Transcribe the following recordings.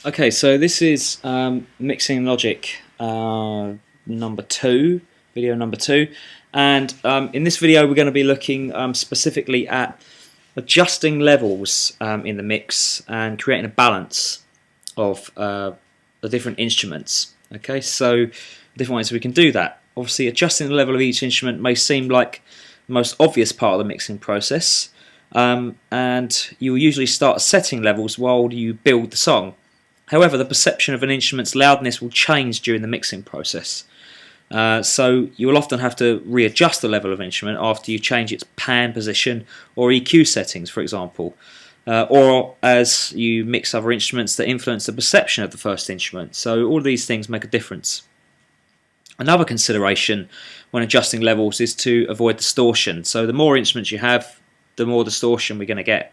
Okay, so this is Mixing Logic number 2, video number 2, and in this video we're going to be looking specifically at adjusting levels in the mix and creating a balance of the different instruments. Okay, so different ways we can do that. Obviously, adjusting the level of each instrument may seem like the most obvious part of the mixing process, and you will usually start setting levels while you build the song. However, the perception of an instrument's loudness will change during the mixing process. So you will often have to readjust the level of instrument after you change its pan position or EQ settings, for example, or as you mix other instruments that influence the perception of the first instrument. So all of these things make a difference. Another consideration when adjusting levels is to avoid distortion. So the more instruments you have, the more distortion we're going to get.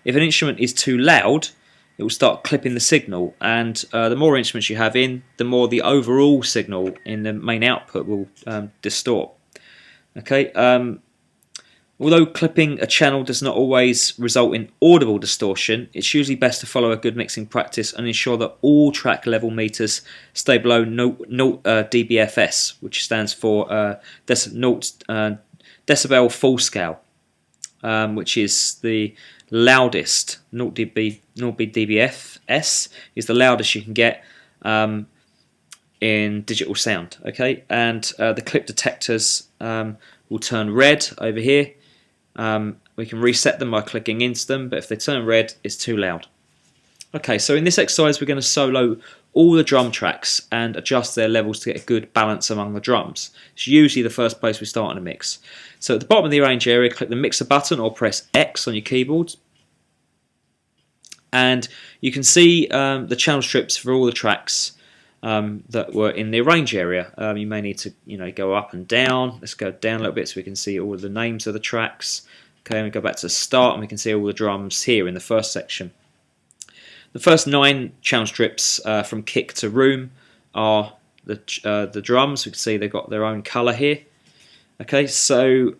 If an instrument is too loud, it will start clipping the signal, and the more instruments you have in, the more the overall signal in the main output will distort. Okay. Although clipping a channel does not always result in audible distortion, it's usually best to follow a good mixing practice and ensure that all track level meters stay below 0 dBFS, which stands for decibel full scale, which is the loudest. 0 dBFS is the loudest you can get in digital sound. Okay, and the clip detectors will turn red over here. We can reset them by clicking into them, but if they turn red, it's too loud. Okay, so in this exercise we're going to solo all the drum tracks and adjust their levels to get a good balance among the drums. It's usually the first place we start in a mix. So at the bottom of the arrange area, click the mixer button or press X on your keyboard, and you can see the channel strips for all the tracks that were in the arrange area. You may need to go up and down. Let's go down a little bit so we can see all of the names of the tracks. Okay, and we go back to the start and we can see all the drums here in the first section. The first 9 channel strips from kick to room are the drums. We can see they've got their own colour here. Okay, so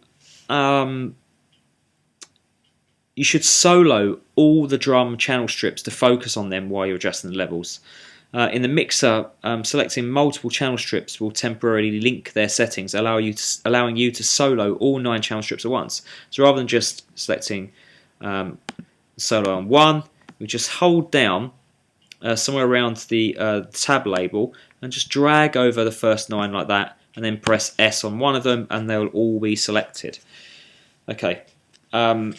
you should solo all the drum channel strips to focus on them while you're adjusting the levels. In the mixer, selecting multiple channel strips will temporarily link their settings, allowing you to solo all 9 channel strips at once. So rather than just selecting solo on one, we just hold down somewhere around the tab label and just drag over the first 9 like that, and then press S on one of them, and they'll all be selected. Okay, and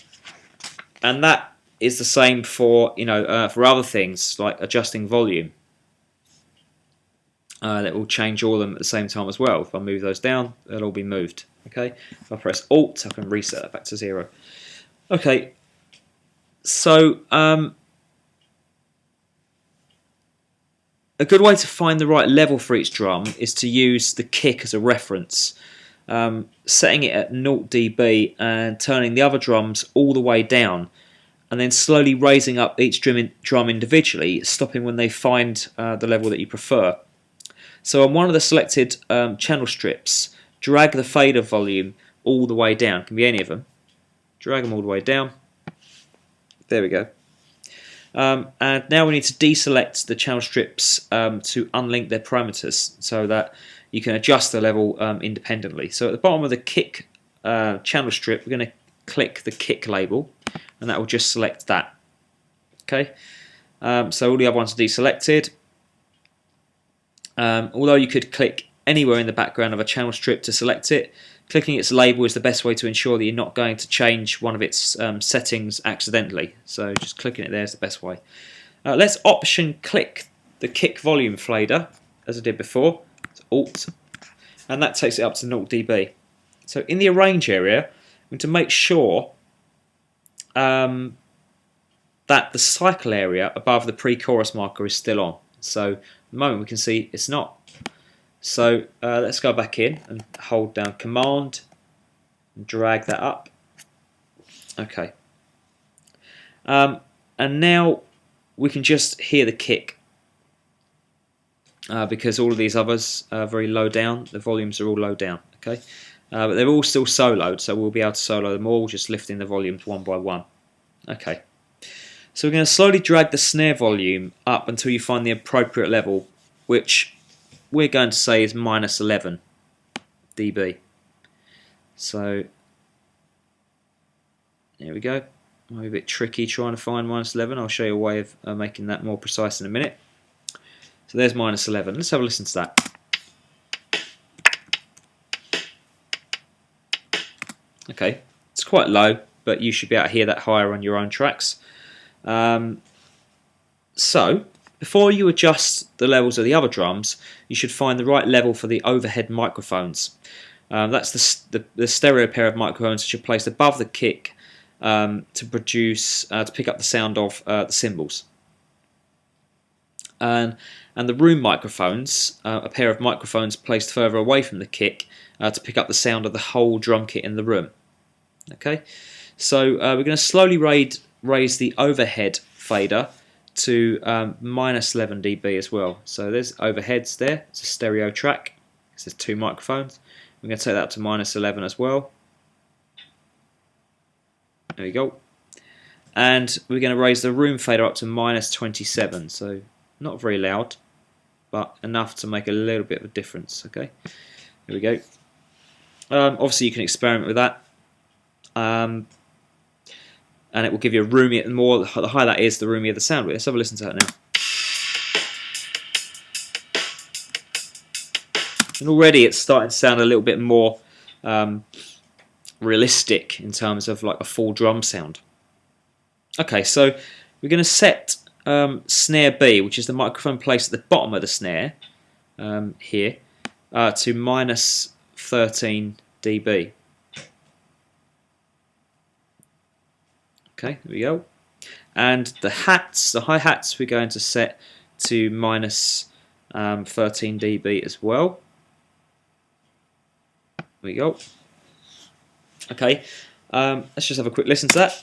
that is the same for for other things like adjusting volume. That will change all of them at the same time as well. If I move those down, they'll all be moved. Okay, if I press Alt, I can reset that back to 0. Okay, so a good way to find the right level for each drum is to use the kick as a reference. Setting it at 0 dB and turning the other drums all the way down, and then slowly raising up each drum individually, stopping when they find the level that you prefer. So on one of the selected channel strips, drag the fader volume all the way down. It can be any of them. Drag them all the way down. There we go. And now we need to deselect the channel strips to unlink their parameters so that you can adjust the level independently. So at the bottom of the kick channel strip, we're going to click the kick label, and that will just select that. Okay. So all the other ones are deselected. Although you could click anywhere in the background of a channel strip to select it, clicking its label is the best way to ensure that you're not going to change one of its settings accidentally. So just clicking it there is the best way. Let's option click the kick volume fader as I did before. It's Alt, and that takes it up to 0 dB. So in the arrange area, I'm going to make sure that the cycle area above the pre-chorus marker is still on. So at the moment we can see it's not. So let's go back in and hold down Command and drag that up. Okay. And now we can just hear the kick because all of these others are very low down. The volumes are all low down. Okay. But they're all still soloed, so we'll be able to solo them all, just lifting the volumes one by one. Okay. So we're going to slowly drag the snare volume up until you find the appropriate level, which we're going to say is minus 11 dB. So there we go. Might be a bit tricky trying to find minus 11. I'll show you a way of making that more precise in a minute. So there's minus 11. Let's have a listen to that. Okay, it's quite low, but you should be able to hear that higher on your own tracks. So before you adjust the levels of the other drums, you should find the right level for the overhead microphones. That's the stereo pair of microphones which are placed above the kick to pick up the sound of the cymbals. And the room microphones, a pair of microphones placed further away from the kick to pick up the sound of the whole drum kit in the room. Okay, so we're going to slowly raise the overhead fader to minus 11 dB as well. So there's overheads there. It's a stereo track. There's 2 microphones. We're going to take that up to minus 11 as well. There we go. And we're going to raise the room fader up to minus 27. So not very loud, but enough to make a little bit of a difference. Okay, here we go. Obviously you can experiment with that. And it will give you a roomier, the higher that is, the roomier the sound will be. Let's have a listen to that now. And already it's starting to sound a little bit more realistic in terms of like a full drum sound. Okay, so we're going to set snare B, which is the microphone placed at the bottom of the snare, here, to minus 13 dB. Okay, there we go. And the hi-hats, we're going to set to minus 13 dB as well. There we go. Okay, let's just have a quick listen to that.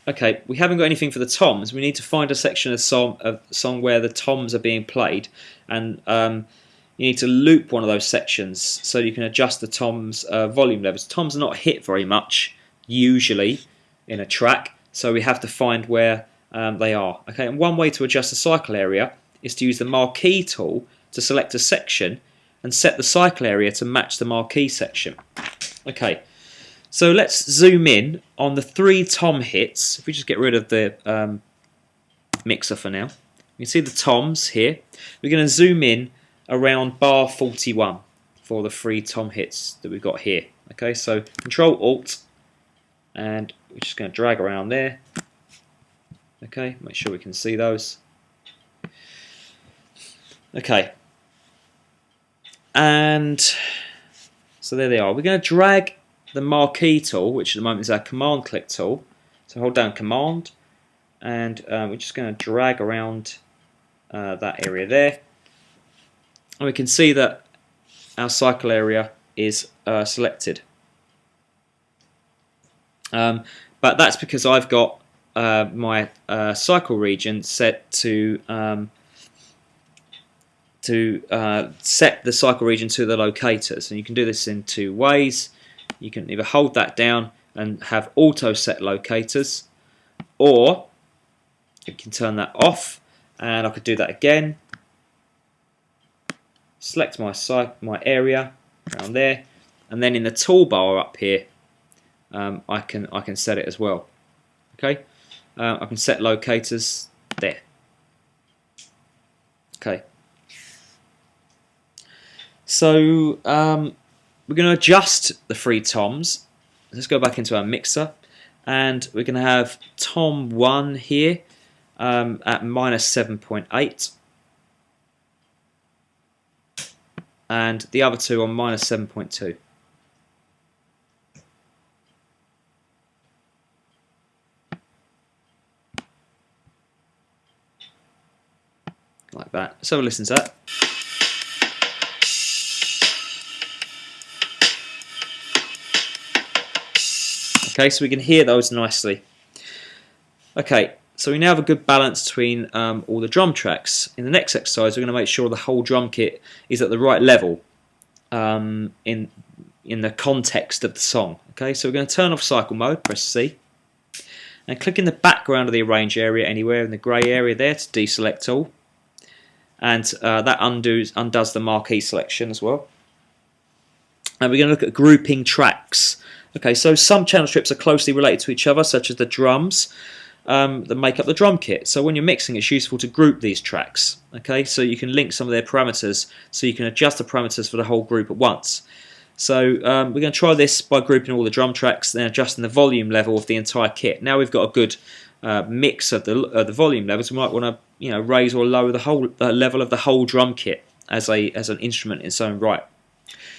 Okay, we haven't got anything for the toms. We need to find a section of song where the toms are being played, and you need to loop one of those sections so you can adjust the toms volume levels. Toms are not hit very much usually in a track, so we have to find where they are. Okay, and one way to adjust the cycle area is to use the marquee tool to select a section and set the cycle area to match the marquee section. Okay, so let's zoom in on the 3 tom hits. If we just get rid of the mixer for now, you can see the toms here. We're going to zoom in around bar 41 for the 3 tom hits that we've got here. Okay, so Control Alt, and we're just going to drag around there. Okay, make sure we can see those. Okay, and so there they are. We're going to drag the marquee tool, which at the moment is our command click tool. So hold down Command, and we're just going to drag around that area there. And we can see that our cycle area is selected. But that's because I've got my cycle region set to set the cycle region to the locators. And you can do this in 2 ways. You can either hold that down and have auto set locators, or you can turn that off, and I could do that again. Select my area around there, and then in the toolbar up here, I can set it as well. Okay, I can set locators there. Okay, so we're going to adjust the 3 toms. Let's go back into our mixer, and we're going to have tom 1 here at minus 7.8. and the other 2 on minus 7.2. Like that. So we'll listen to that. Okay, so we can hear those nicely. Okay, so we now have a good balance between all the drum tracks. In the next exercise, we're going to make sure the whole drum kit is at the right level in the context of the song. Okay, so we're going to turn off cycle mode, press C, and click in the background of the arrange area anywhere in the grey area there to deselect all, and that undoes the marquee selection as well. And we're going to look at grouping tracks. Okay, so some channel strips are closely related to each other, such as the drums that make up the drum kit. So when you're mixing, it's useful to group these tracks. Okay, so you can link some of their parameters, so you can adjust the parameters for the whole group at once. So we're going to try this by grouping all the drum tracks, then adjusting the volume level of the entire kit. Now we've got a good mix of the volume levels. We might want to raise or lower the whole level of the whole drum kit as an instrument in its own right.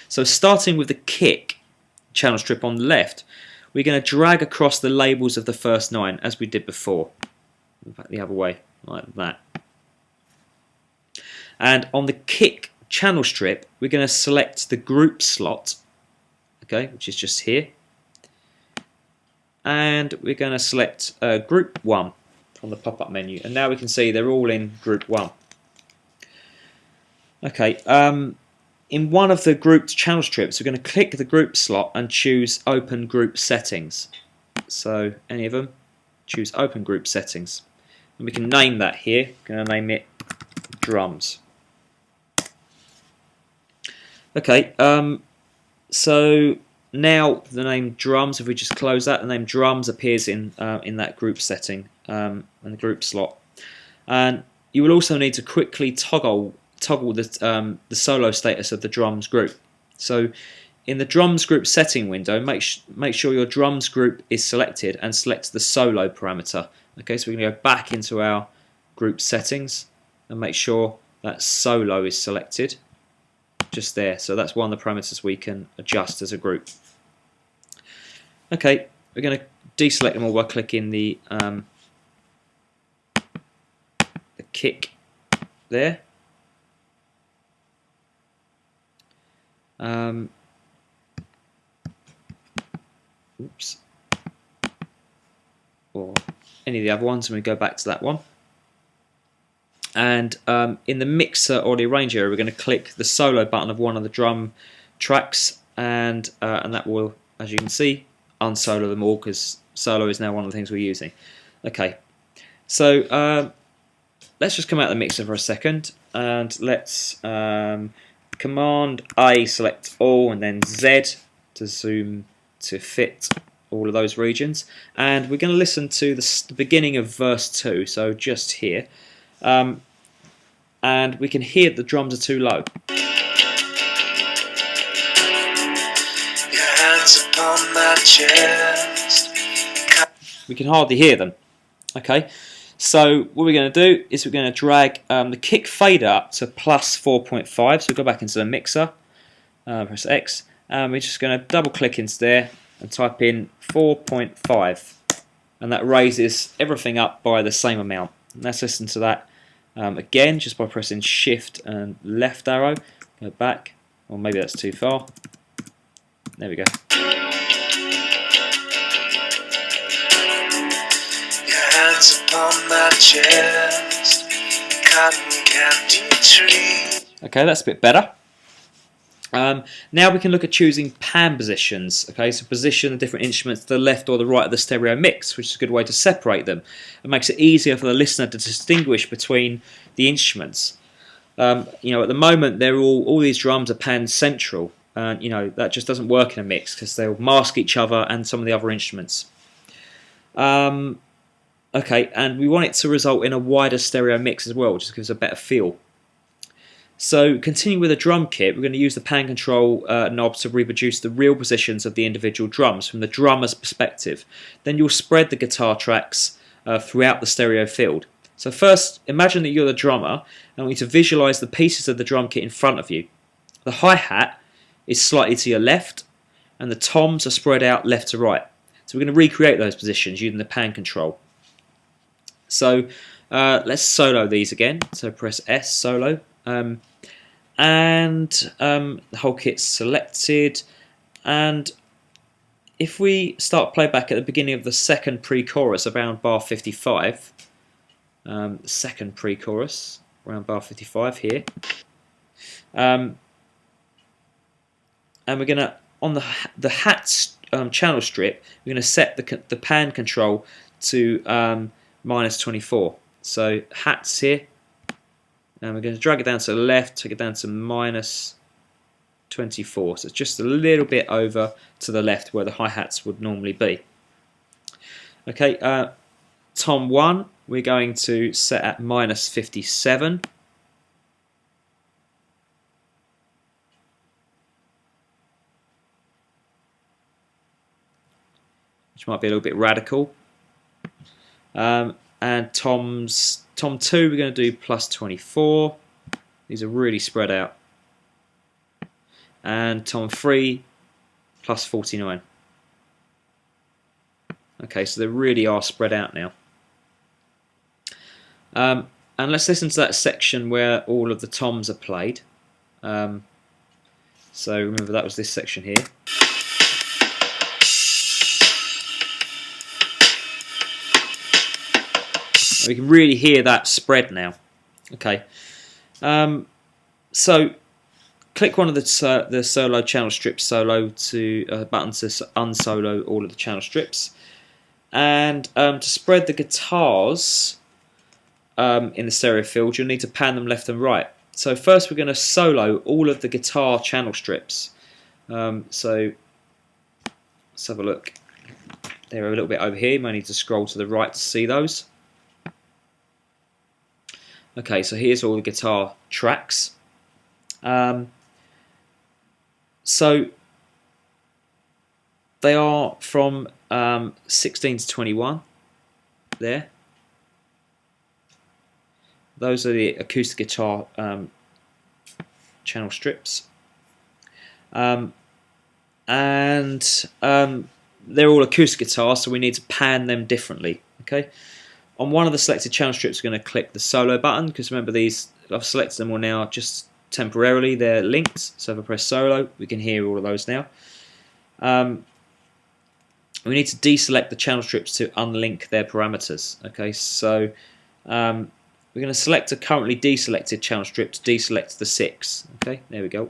So starting with the kick channel strip on the left, we're going to drag across the labels of the first 9 as we did before. In fact, the other way, like that. And on the kick channel strip, we're going to select the group slot, okay, which is just here. And we're going to select group 1 from the pop-up menu. And now we can see they're all in group 1. Okay, in one of the grouped channel strips, we're going to click the group slot and choose Open Group Settings. So any of them, choose Open Group Settings. And we can name that here. We're going to name it Drums. Okay, so now the name Drums, if we just close that, the name Drums appears in that group setting in the group slot. And you will also need to quickly toggle the solo status of the drums group. So in the drums group setting window, make sure your drums group is selected and select the solo parameter. Okay, so we're going to go back into our group settings and make sure that solo is selected just there. So that's one of the parameters we can adjust as a group. Okay, we're going to deselect them all by clicking the kick there. Oops. Or any of the other ones, and we go back to that one. And in the mixer or the arrange area, we're going to click the solo button of one of the drum tracks, and that will, as you can see, unsolo them all, because solo is now one of the things we're using. Okay, so let's just come out of the mixer for a second, and let's Command A, select all, and then Z to zoom to fit all of those regions. And we're going to listen to the beginning of verse 2, so just here. And we can hear the drums are too low. Your hands upon my chest. We can hardly hear them. Okay, so what we're going to do is we're going to drag the kick fader up to plus 4.5. So we'll go back into the mixer, press X, and we're just going to double click into there and type in 4.5, and that raises everything up by the same amount. And let's listen to that again, just by pressing Shift and left arrow. Go back, or maybe that's too far. There we go. Upon my chest, cotton candy tree. Okay, that's a bit better. Now we can look at choosing pan positions. Okay, so position the different instruments to the left or the right of the stereo mix, which is a good way to separate them. It makes it easier for the listener to distinguish between the instruments. At the moment, they're all these drums are pan central, and that just doesn't work in a mix because they'll mask each other and some of the other instruments. Okay, and we want it to result in a wider stereo mix as well, just gives a better feel. So, continuing with the drum kit, we're going to use the pan control knob to reproduce the real positions of the individual drums from the drummer's perspective. Then you'll spread the guitar tracks throughout the stereo field. So first, imagine that you're the drummer, and we need to visualise the pieces of the drum kit in front of you. The hi-hat is slightly to your left, and the toms are spread out left to right. So we're going to recreate those positions using the pan control. So let's solo these again. So press S, solo. And the whole kit's selected. And if we start playback at the beginning of the second pre-chorus around bar 55, second pre-chorus around bar 55 here, and we're going to, on the hat channel strip, we're going to set the pan control to -24. So hats here, and we're going to drag it down to the left, take it down to -24. So it's just a little bit over to the left where the hi-hats would normally be. Okay, tom 1 we're going to set at -57. Which might be a little bit radical. And tom 2 we're going to do +24. These are really spread out. And tom 3 +49. Okay, so they really are spread out now. And let's listen to that section where all of the toms are played. So remember, that was this section here. We can really hear that spread now. Okay, so click one of the solo channel strips button to unsolo all of the channel strips, and to spread the guitars in the stereo field, you'll need to pan them left and right. So first we're going to solo all of the guitar channel strips. So let's have a look. They're a little bit over here. You may need to scroll to the right to see those. Okay, so here's all the guitar tracks. So they are from 16 to 21 there. Those are the acoustic guitar channel strips. And they're all acoustic guitars, so we need to pan them differently. Okay. On one of the selected channel strips, we're going to click the solo button, because remember, these, I've selected them all now just temporarily. They're linked, so if I press solo, we can hear all of those now. We need to deselect the channel strips to unlink their parameters. Okay, so we're going to select a currently deselected channel strip to deselect the 6. Okay, there we go.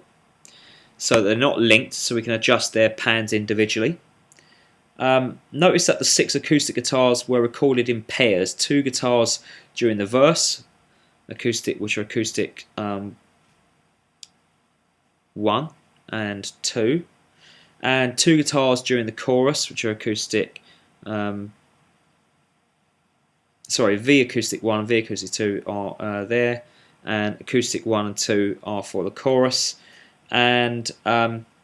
So they're not linked, so we can adjust their pans individually. Notice that the 6 acoustic guitars were recorded in pairs. 2 guitars during the verse, which are acoustic 1 and 2, and 2 guitars during the chorus, which are acoustic. V acoustic 1 and V acoustic 2 are there, and acoustic 1 and 2 are for the chorus, and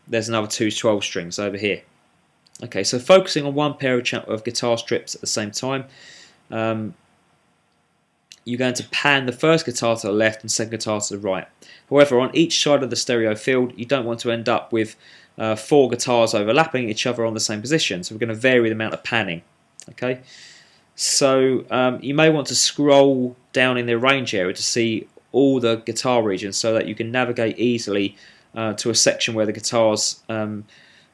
there's another 2 12 strings over here. Okay, so focusing on one pair of guitar strips at the same time, you're going to pan the first guitar to the left and second guitar to the right. However, on each side of the stereo field, you don't want to end up with 4 guitars overlapping each other on the same position, so we're going to vary the amount of panning. Okay, so you may want to scroll down in the arrange area to see all the guitar regions so that you can navigate easily to a section where the guitars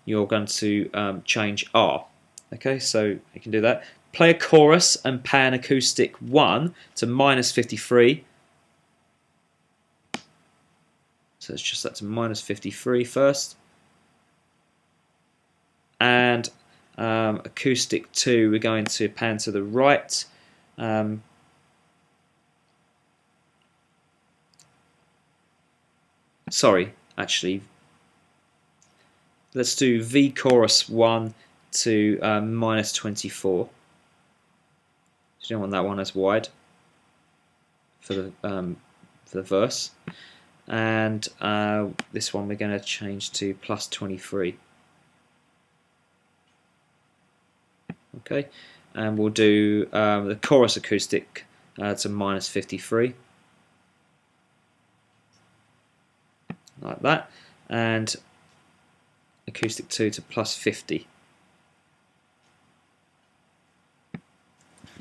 you're going to change are. Okay, so you can do that. Play a chorus and pan acoustic 1 to -53. So it's just set to -53 first. And acoustic 2, we're going to pan to the right. Sorry, actually, let's do V chorus 1 to -24. You don't want that one as wide for the verse. And this one we're going to change to +23. Okay, and we'll do the chorus acoustic to -53, like that, and acoustic 2 to +50.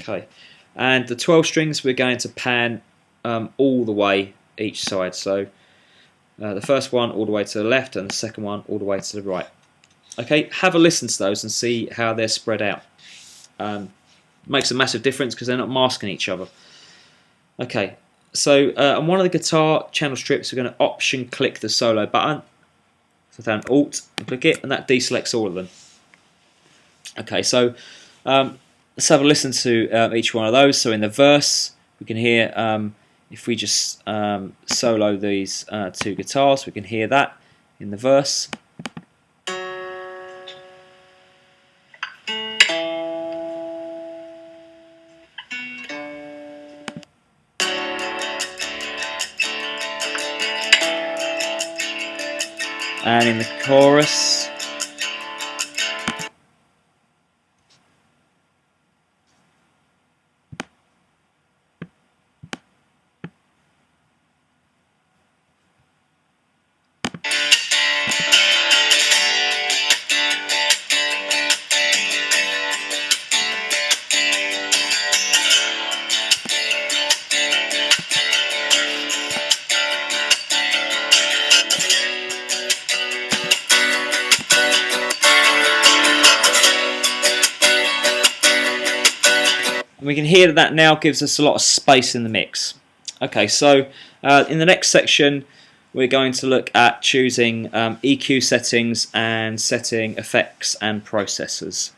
Okay, and the 12 strings we're going to pan all the way each side. So the first one all the way to the left, and the second one all the way to the right. Okay, have a listen to those and see how they're spread out. Makes a massive difference because they're not masking each other. Okay, so on one of the guitar channel strips, we're going to option click the solo button. So down Alt and click it, and that deselects all of them. Okay, so let's have a listen to each one of those. So in the verse, we can hear, if we just solo these two guitars, we can hear that in the verse. And in the chorus, and we can hear that now gives us a lot of space in the mix. Okay, so in the next section we're going to look at choosing EQ settings and setting effects and processors.